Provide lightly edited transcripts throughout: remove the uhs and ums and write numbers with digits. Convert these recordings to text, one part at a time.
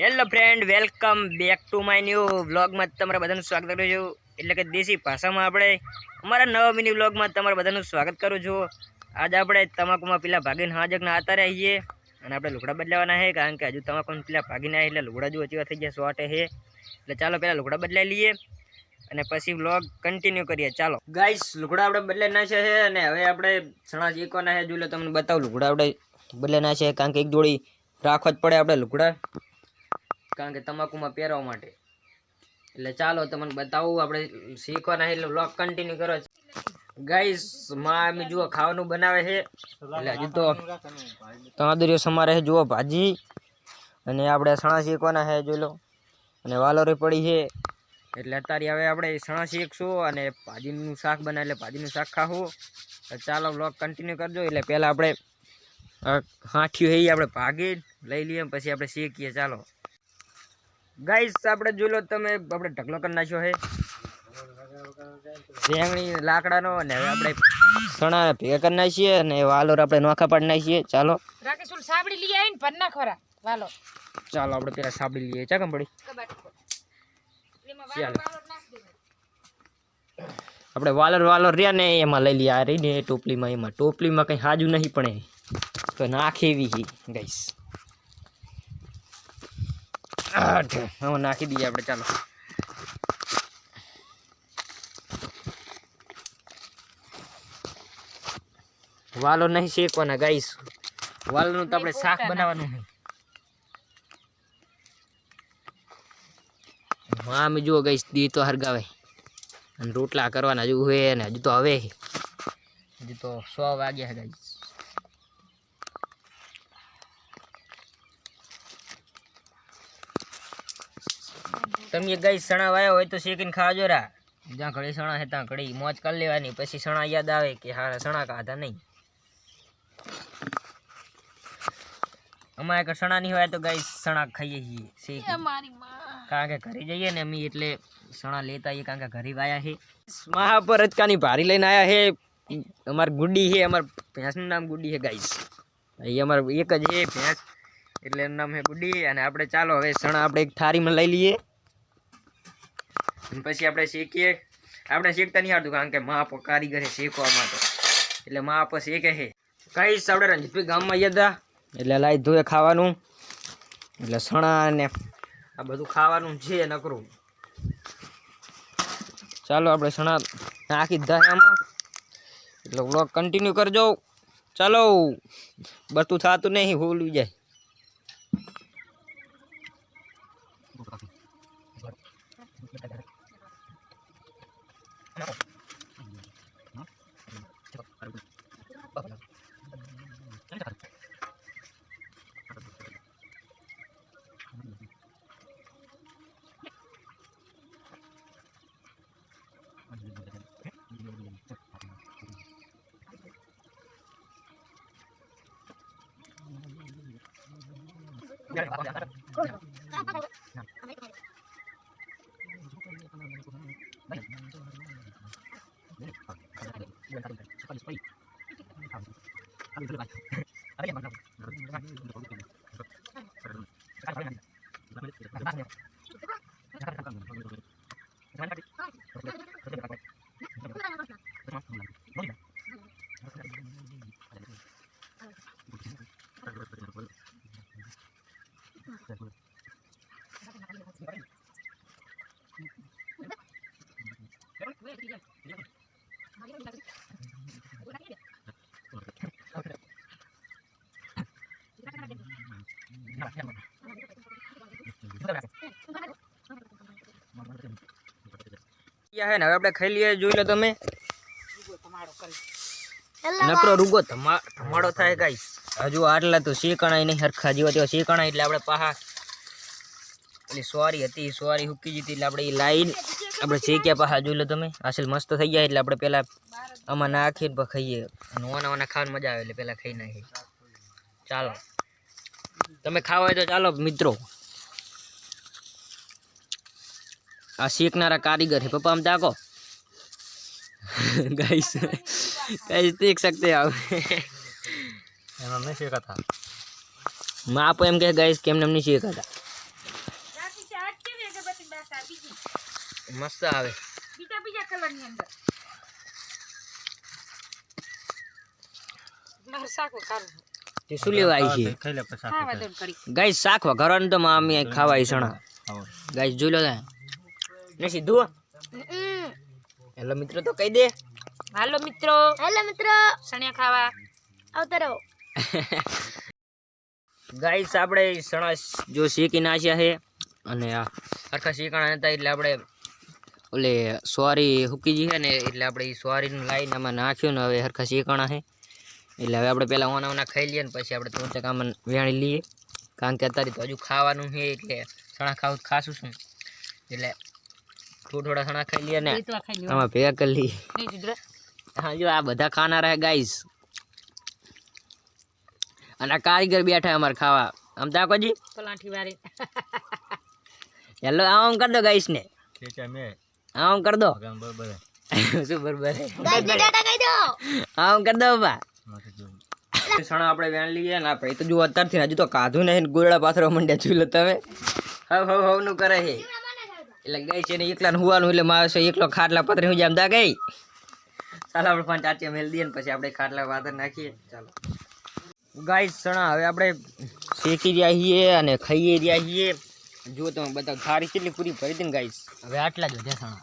Hello friend, welcome back to my new વ્લોગમાં તમારા બધાનું સ્વાગત કરું છું. એટલે કે દેશી ભાષામાં આપણે અમારા નવા મિની વ્લોગમાં તમારા બધાનું સ્વાગત કરું છું. આજે આપણે તમાકુમાં પેલા ભાગીને હાજકના આતા રહીએ અને આપણે લુગડા બદલાવાના છે, કારણ કે હજુ તમાકુમાં પેલા ભાગીને આવે એટલે લુગડા જો ઓછા થઈ ગયા શોર્ટ છે. એટલે ચાલો પહેલાં લુગડા બદલાઈ લઈએ અને પછી વ્લોગ કન્ટિન્યુ કરીએ. ચાલો ગાઈસ, લુગડા આપણે બદલાઈ નાખ્યા છે અને હવે આપણે સણા શીખવાના છે. જો તમને બતાવું, લુગડા આપણે બદલાઈ નાખ્યા છે, કારણ કે એક જોડી રાખવા જ પડે આપણે લુગડા, કારણ કે તમાકુમાં પહેરવા માટે. એટલે ચાલો તમને બતાવું, આપણે શીખવાના એટલે વ્લોગ કન્ટિન્યુ કરો. ગાઈસ, માં અમે જુઓ ખાવાનું બનાવે છે. એટલે હજુ તો તાંદુરીઓ સમારે છે, જુઓ ભાજી, અને આપણે સણા શીખવાના છે, જોઈ લો. અને વાલોરી પડી છે, એટલે અત્યારે હવે આપણે સણા શીખશું અને ભાજીનું શાક બનાવે, એટલે ભાજીનું શાક ખાવું. ચાલો વ્લોગ કન્ટિન્યુ કરજો. એટલે પહેલાં આપણે હાંઠિયું છે આપણે ભાગી લઈ લઈએ, પછી આપણે શીખીએ. ચાલો ગાઈસ, આપણે જોઈ લો તમે, આપણે ઢગલો કરી નાખ્યો છે રેંગણી લાકડાનો, અને હવે આપણે સણા ભેગા કરી નાખીએ અને વાલોર આપણે નોખા પાડી નાખીએ. ચાલો સાબડી લઈ આવીને પર ના ખરા વાલો. ચાલો આપણે પેલા સાબડી લઈએ. ચા કંપડી આપણે વાલોર રહ્યા ને એમાં લઈ લઈએ. આ રહી ને ટોપલીમાં, એમાં ટોપલીમાં કંઈ હાજુ નહીં પણ તો નાખે એવી ગાઈસ. હવે નાખી દઈએ આપણે. ચાલો વાલો નહીં શેકવાના ગાઈસ, વાલોનું તો આપણે શાક બનાવવાનું છે. હા, અમે જુઓ ગાઈસ, દી તો હરગાવે અને રોટલા કરવાના હજુ હોય ને. હજુ તો 100 વાગ્યા છે ગાઈસ. તમે ગાઈસ સણા વાયા હોય તો શેકીને ખાજો રા. જ્યાં ઘડી સણા છે ત્યાં ઘડી મોજ કરી લેવાની. પછી સણા યાદ આવે કે હા સણા ખાધા નહીં. અમારે એક સણા નહીં હોય તો ગાઈસ સણા ખાઈએ છીએ શેકી, કારણ કે ઘરે જઈએ ને અમે એટલે સણા લેતા આવીએ, કારણ કે ઘરે વાયા છે. મહા પર રચકાની ભારી લઈને આવ્યા છે. અમારી ગુડી છે, અમારા ભેંસનું નામ ગુડી છે ગાઈસ. એ અમારે એક જ છે ભેંસ, એટલે એનું નામ છે ગુડી. અને આપણે ચાલો હવે સણા આપણે એક થાળીમાં લઈ લઈએ, પછી આપણે શીખીએ. આપણે શીખતા નહીં આવતું, કારણ કે મા કારીગર છે શીખવામાં, તો એટલે મા આપો શીખે છે. ગાઈસ, આપણે રંજીતભાઈ ગામમાં ગયા હતા, એટલે લાઈ ધોએ ખાવાનું, એટલે સણા ને આ બધું ખાવાનું છે નકરું. ચાલો આપણે સણા નાખી દીધા આમાં, એટલે વ્લોગ કન્ટિન્યુ કરજો. ચાલો, બધું થતું નહીં, ભૂલી જાય. હવે આપણે ખાઈ લઈએ. જોઈ લો તમે, નકરો રૂગો ધમાડો થાય ગાઈસ. હજુ આટલા તો શેકણાય નહીં હરખા, જેવા તેવા શેકણા. એટલે આપણે પાહા એટલે સોરી હતી, સોરી હુકી જતી, એટલે આપણે એ લાઈન આપણે શેક્યા પાહા. જોઈ લો તમે, આસલ મસ્ત થઈ જાય. એટલે આપણે પેલા આમાં નાખીને પછી ખાઈએ, અને ઓના ખાવાની મજા આવે, એટલે પેલા ખાઈ નાખીએ. ચાલો, તમે ખાવા હોય તો ચાલો મિત્રો. આ શેકનારા કારીગર है पप्पा, हम ताको गाइस गाइस देख सकते हैं आप. नहीं सीखा था मैं आप एम के गाइस केम नहीं सीखा था. મસ્ત આવે. બીજા બીજા કલરની અંદર મારું શાક વઘારું તે શું લેવા આવી છે ખાવા દોડ કરી ગાઈસ? શાક વઘારવાનું તો મામી અહીં ખાવા આવી સણા. ગાઈસ જોઈ લો ને સીધું. હેલો મિત્રો તો કહી દે. હાલો મિત્રો સણિયા ખાવા આવતા રહો. ગાઈસ આપણે સણા જો શેકી નાખ્યા છે અને આ સરખા શેકાણા હતા એટલે આપણે ઓલે સોરી હુકી છે ને એટલે આપણે એ સોરીનું લાઈને આમાં નાખ્યું ને હવે સરખા શેકાણા છે એટલે હવે આપણે પહેલાં ઓના ખાઈ લઈએ ને પછી આપણે થોડું આમાં વેણી લઈએ, કારણ કે અત્યારે તો હજુ ખાવાનું છે એટલે સણા ખાશું શું એટલે થોડા સણા ખાઈ લઈએ ને આમાં ભેગા કરી લઈએ. હા જો આ બધા ખાનારા હે ગાઈસ અને આ કારીગર બેઠા અમારે ખાવા. આમ તાકોજી પલાઠી વાળી હેલો આમ કર દો ગાઈસ ને આમ કર દો. શું બરોબર આમ કર દો બાપા. સણા આપણે વેણ લઈએ ને આપણે તો જો અત્યારથી હજુ તો કાધું નહીં ગોળા પાથરો મંડ્યા ચૂલો તમે હવ નું કરે છે એટલે ગઈ છે ને એકલા હુવાનું એટલે મારે એકલો ખાટલા પથરી હું જામતા ગઈ. ચાલો આપણે 5 મેલ દઈએ ને પછી આપણે ખાટલા પાથર નાખીએ. ચાલો ગાઈસ સણા હવે આપણે શેકી રહ્યા છીએ અને ખાઈએ રહ્યા છીએ. જો તમે બધા ખારી કેટલી પૂરી ભરી હતી ને ગાઈસ. હવે આટલા જ વધ્યા સણા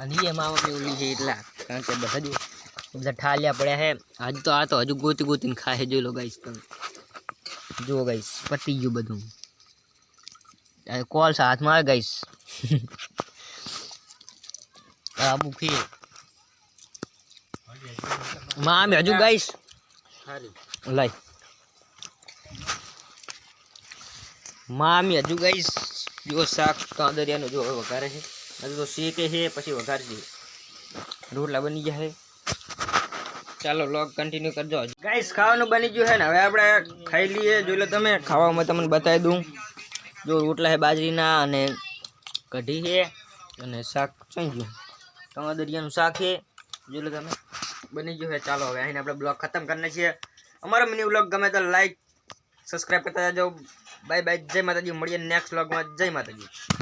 અને એ મામા ઓલી છે એટલા, કારણ કે બધા ઠાલ્યા પડ્યા છે. હજુ તો આ તો હજુ ગોતીને ખાય. જોઈ લો ગાઈસ તમે જુઓ ગાઈસ પતી ગયું બધું. કોલ હાથમાં આવે ગાઈસ. આ મૂકી મામી હજુ ગાઈસ લાઈ મામી હજુ ગાઈસ જો શાક કાંદરિયાનું જો વઘારે છે. હજુ તો શેકે છે પછી વઘારશે. રોટલા બની ગયા છે. ચાલો વ્લોગ કન્ટિન્યુ કરજો. ગાઈસ ખાવાનું બની ગયું છે ને હવે આપણે ખાઈ લઈએ. જોઈ લો તમે ખાવામાં તમને બતાવી દઉં. જો રોટલા છે બાજરીના અને કઢી છે અને શાક ચઈ ગયું કાંદરિયાનું શાક છે. જોઈ લો તમે બની ગયું છે. ચાલો હવે અહીં આપણે બ્લોગ ખતમ કરીને છીએ. અમારો મિની બ્લોગ ગમે તો લાઈક સબસ્ક્રાઈબ કરતા જાજો. Bye bye. જય માતાજી. મળીએ નેક્સ્ટ બ્લોગમાં. જય માતાજી.